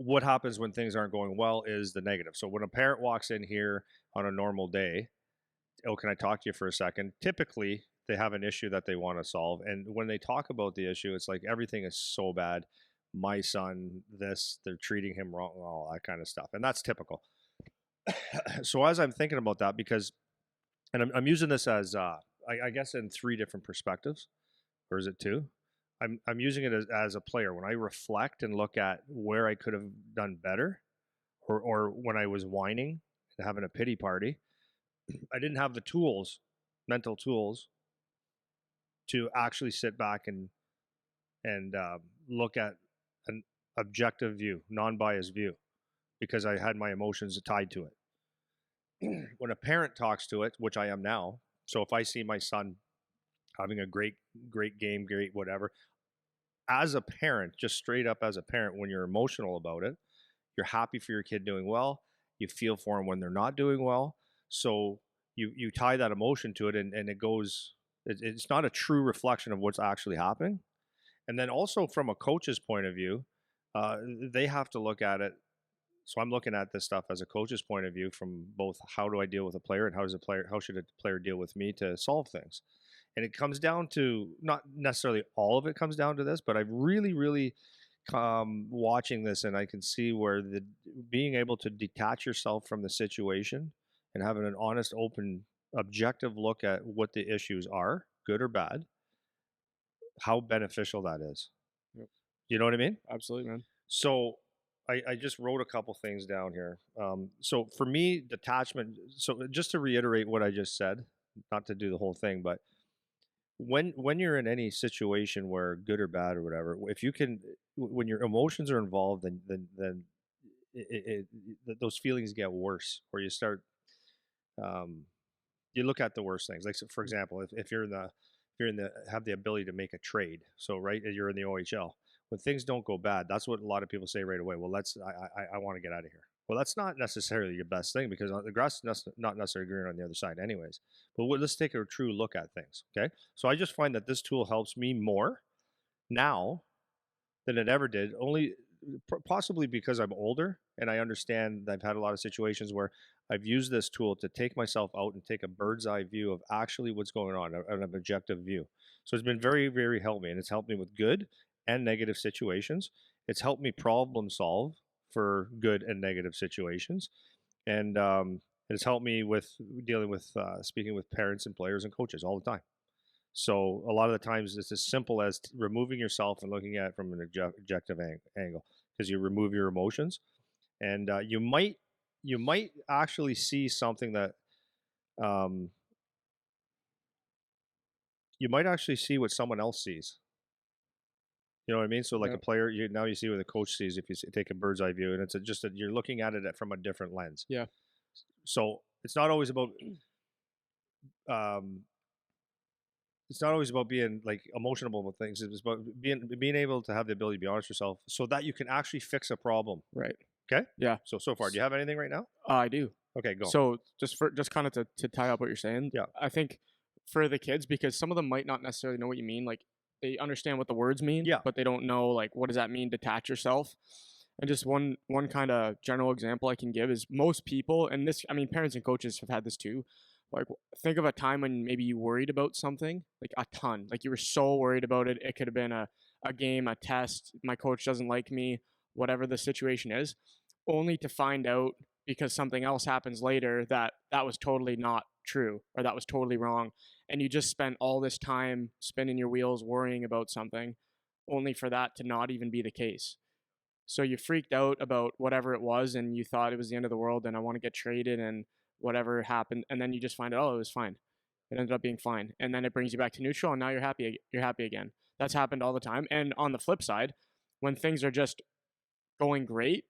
what happens when things aren't going well is the negative. So when a parent walks in here on a normal day, oh, can I talk to you for a second? Typically, they have an issue that they want to solve. And when they talk about the issue, it's like everything is so bad. My son, this, they're treating him wrong, all that kind of stuff. And that's typical. So as I'm thinking about that, because, and I'm using this as, I guess, in three different perspectives, or is it two? I'm using it as a player. When I reflect and look at where I could have done better, or when I was whining and having a pity party, I didn't have the tools, mental tools, to actually sit back and look at an objective view, non-biased view, because I had my emotions tied to it. When a parent talks to it, which I am now, so if I see my son having a great game, great whatever, as a parent, just straight up as a parent, when you're emotional about it, you're happy for your kid doing well. You feel for them when they're not doing well. So you tie that emotion to it, and it goes. It's not a true reflection of what's actually happening. And then also from a coach's point of view, they have to look at it. So I'm looking at this stuff as a coach's point of view, from both how do I deal with a player and how should a player deal with me to solve things. And it comes down to, not necessarily all of it comes down to this, but I've really watching this, and I can see where the being able to detach yourself from the situation and having an honest, open, objective look at what the issues are, good or bad, how beneficial that is. Yep. You know what I mean? Absolutely, man. So I just wrote a couple things down here. So for me, detachment. So just to reiterate what I just said, not to do the whole thing, but when you're in any situation where good or bad or whatever, if you can, when your emotions are involved, then those feelings get worse, or you start, you look at the worst things. Like, so for example, if you're in the have the ability to make a trade, so right, you're in the OHL, when things don't go bad, that's what a lot of people say right away. Well, I want to get out of here. Well, that's not necessarily your best thing, because the grass is not necessarily green on the other side anyways. But let's take a true look at things. Okay, so I just find that this tool helps me more now than it ever did, only possibly because I'm older and I understand that I've had a lot of situations where I've used this tool to take myself out and take a bird's eye view of actually what's going on, an objective view. So it's been very helped me, and it's helped me with good and negative situations. It's helped me problem solve for good and negative situations, and it's helped me with dealing with speaking with parents and players and coaches all the time. So a lot of the times it's as simple as removing yourself and looking at it from an objective angle, because you remove your emotions, and you might actually see something that um, you might actually see what someone else sees. You know what I mean? So like a Yep. player, now you see what the coach sees if you take a bird's eye view, and it's just that you're looking at it from a different lens. Yeah. So it's not always about um, it's not always about being like emotional about things. It's about being able to have the ability to be honest with yourself, so that you can actually fix a problem. Right. Okay. Yeah. So far, do you have anything right now? I do. Okay, go. So just kind of to tie up what you're saying, Yeah. I think for the kids, because some of them might not necessarily know what you mean, like they understand what the words mean, Yeah. but they don't know like what does that mean, detach yourself. And just one kind of general example I can give is most people, and this, I mean, parents and coaches have had this too. Like, think of a time when maybe you worried about something, like a ton, like you were so worried about it. It could have been a game, a test. My coach doesn't like me, whatever the situation is, only to find out because something else happens later that that was totally not true, or that was totally wrong, and you just spent all this time spinning your wheels worrying about something only for that to not even be the case. So you freaked out about whatever it was and you thought it was the end of the world and I want to get traded and whatever happened, and then you just find out, oh, it was fine. It ended up being fine, and then it brings you back to neutral and now you're happy, you're happy again. That's happened all the time. And on the flip side, when things are just going great,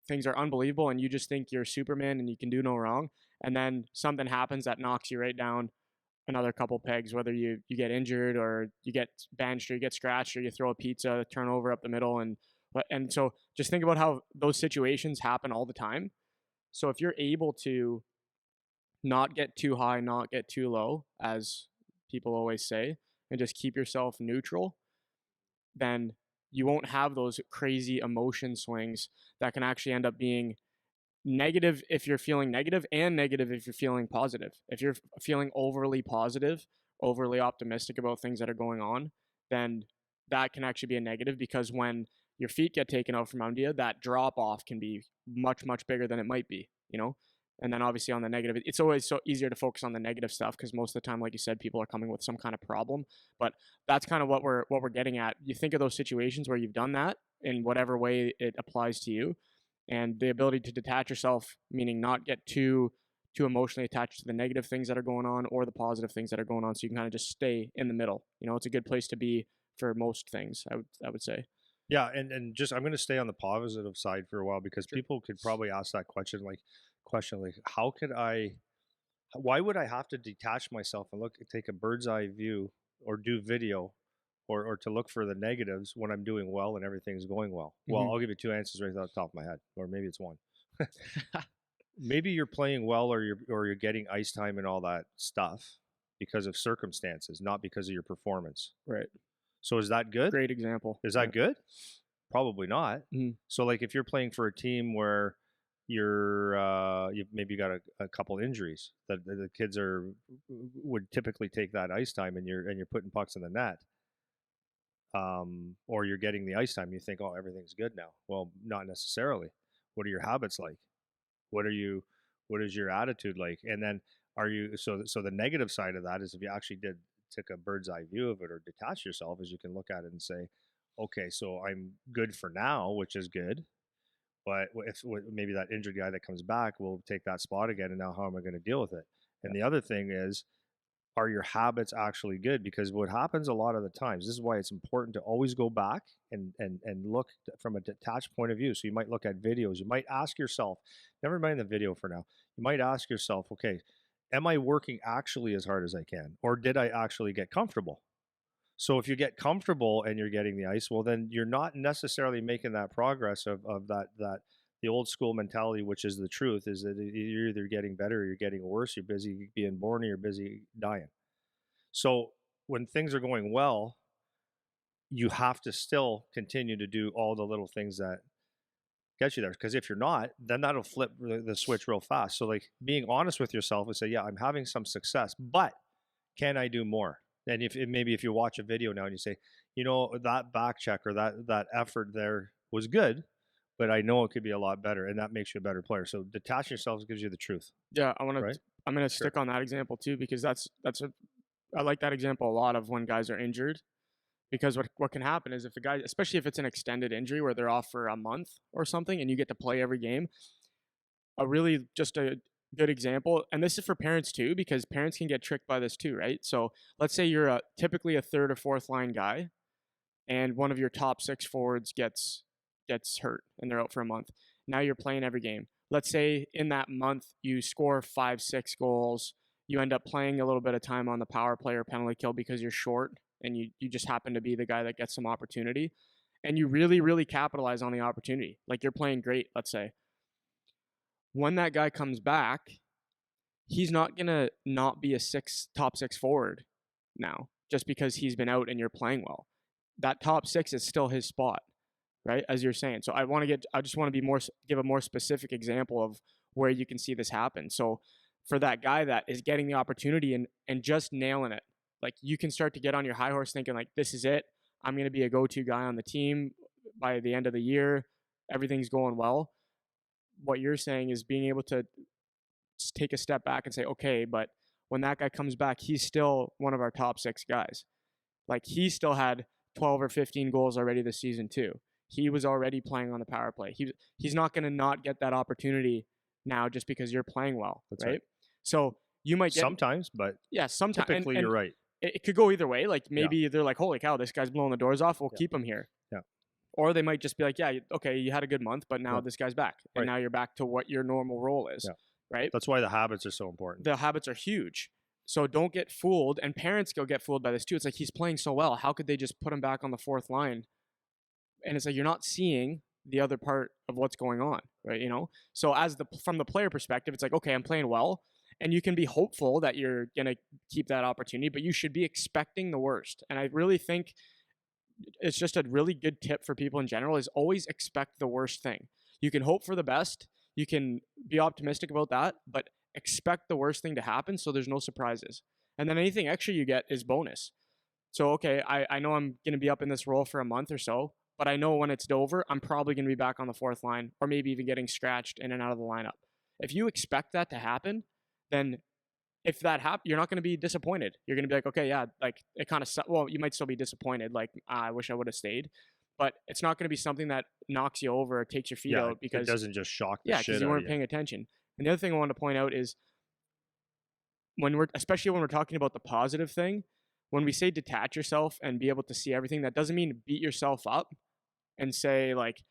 things are unbelievable, and you just think you're Superman and you can do no wrong, and then something happens that knocks you right down another couple pegs, whether you get injured or you get benched or you get scratched or you throw a pizza turnover up the middle, and so just think about how those situations happen all the time. So if you're able to not get too high, not get too low, as people always say, and just keep yourself neutral, then you won't have those crazy emotion swings that can actually end up being negative if you're feeling negative, and negative if you're feeling positive. If you're feeling overly positive, overly optimistic about things that are going on, then that can actually be a negative, because when your feet get taken out from under you, that drop off can be much, much bigger than it might be, you know? And then obviously on the negative, it's always so easier to focus on the negative stuff, because most of the time, like you said, people are coming with some kind of problem. But that's kind of what we're getting at. You think of those situations where you've done that in whatever way it applies to you, and the ability to detach yourself, meaning not get too emotionally attached to the negative things that are going on or the positive things that are going on, so you can kind of just stay in the middle. You know, it's a good place to be for most things, I would say. Yeah, and just I'm going to stay on the positive side for a while, because Sure. people could probably ask that question like, how could I, why would I have to detach myself and take a bird's eye view, or do video, or to look for the negatives when I'm doing well and everything's going well? Well, Hmm. I'll give you two answers right off the top of my head, or maybe it's one. Maybe you're playing well, or you're getting ice time and all that stuff because of circumstances, not because of your performance. Right. So is that good? Great example. Is Yeah. that good? Probably not. Mhm. So like if you're playing for a team where you've maybe got a couple injuries, that the kids would typically take that ice time, and you're putting pucks in the net, or you're getting the ice time, you think, oh, everything's good now. Well, not necessarily. What are your habits like? What are you what is your attitude like? And then are you so the negative side of that is, if you actually took a bird's eye view of it, or detach yourself, is you can look at it and say, okay, so I'm good for now, which is good. But if maybe that injured guy that comes back will take that spot again, and now how am I going to deal with it? Yeah. And the other thing is, are your habits actually good? Because what happens a lot of the times, this is why it's important to always go back and look from a detached point of view. So you might look at videos. You might ask yourself, never mind the video for now. You might ask yourself, okay, am I working actually as hard as I can, or did I actually get comfortable? So if you get comfortable and you're getting the ice, well, then you're not necessarily making that progress of that the old school mentality, which is the truth, is that you're either getting better or you're getting worse. You're busy being born, or you're busy dying. So when things are going well, you have to still continue to do all the little things that get you there. Because if you're not, then that'll flip the switch real fast. So like being honest with yourself and say, yeah, I'm having some success, but can I do more? And maybe if you watch a video now and you say, that back check, or that effort there was good, but I know it could be a lot better, and that makes you a better player. So detach yourself gives you the truth, Yeah, right? I'm gonna Sure. stick on that example too, because I like that example a lot of when guys are injured. Because what can happen is, if a guy, especially if it's an extended injury where they're off for a month or something, and you get to play every game, just a good example, and this is for parents too, because parents can get tricked by this too, right? So let's say you're typically a third or fourth line guy, and one of your top six forwards gets hurt and they're out for a month. Now you're playing every game. Let's say in that month you score 5, 6 goals. You end up playing a little bit of time on the power play or penalty kill because you're short, and you just happen to be the guy that gets some opportunity, and you really, really capitalize on the opportunity. Like, you're playing great, let's say. When that guy comes back, he's not gonna not be a top six forward now just because he's been out and you're playing well. That top six is still his spot, right? As you're saying. So I just want to give a more specific example of where you can see this happen. So for that guy that is getting the opportunity and just nailing it, like, you can start to get on your high horse thinking like, this is it. I'm going to be a go-to guy on the team by the end of the year. Everything's going well. What you're saying is being able to take a step back and say, okay, but when that guy comes back, he's still one of our top six guys. Like, he still had 12 or 15 goals already this season too. He was already playing on the power play. He's not going to not get that opportunity now just because you're playing well, That's right? right. So you might get Sometimes, but sometimes, typically and you're right. it could go either way. Like, Yeah. maybe they're like, holy cow, this guy's blowing the doors off. We'll Yeah. keep him here. Yeah. Or they might just be like, yeah, okay, you had a good month, but now Yeah. this guy's back, and Right. now you're back to what your normal role is, Yeah. right? That's why the habits are so important. The habits are huge. So don't get fooled, and parents go get fooled by this too. It's like, he's playing so well. How could they just put him back on the fourth line? And it's like, you're not seeing the other part of what's going on, right? So from the player perspective, it's like, okay, I'm playing well, and you can be hopeful that you're gonna keep that opportunity, but you should be expecting the worst. And I really think it's just a really good tip for people in general is always expect the worst thing. You can hope for the best, you can be optimistic about that, but expect the worst thing to happen so there's no surprises. And then anything extra you get is bonus. So, okay, I know I'm going to be up in this role for a month or so, but I know when it's over, I'm probably going to be back on the fourth line or maybe even getting scratched in and out of the lineup. If you expect that to happen, then if that happens, you're not going to be disappointed. You're going to be like, okay, yeah, like it kind of, well, you might still be disappointed. Like, I wish I would have stayed, but it's not going to be something that knocks you over or takes your feet Yeah, out it because, doesn't just shock the yeah, because shit you out of weren't you. paying attention. And the other thing I want to point out is especially when we're talking about the positive thing, when we say detach yourself and be able to see everything, that doesn't mean beat yourself up and say like,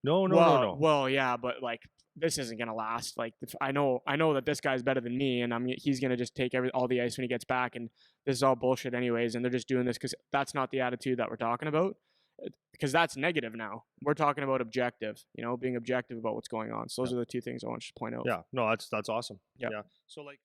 No, no, no, well, no. well, yeah, but like this isn't gonna last. Like I know that this guy's better than me, and he's gonna just take all the ice when he gets back, and this is all bullshit anyways. And they're just doing this because that's not the attitude that we're talking about, because that's negative now. We're talking about objective, being objective about what's going on. So those Yeah, are the two things I want to point out. yeah. No, that's awesome. Yeah. Yeah. So like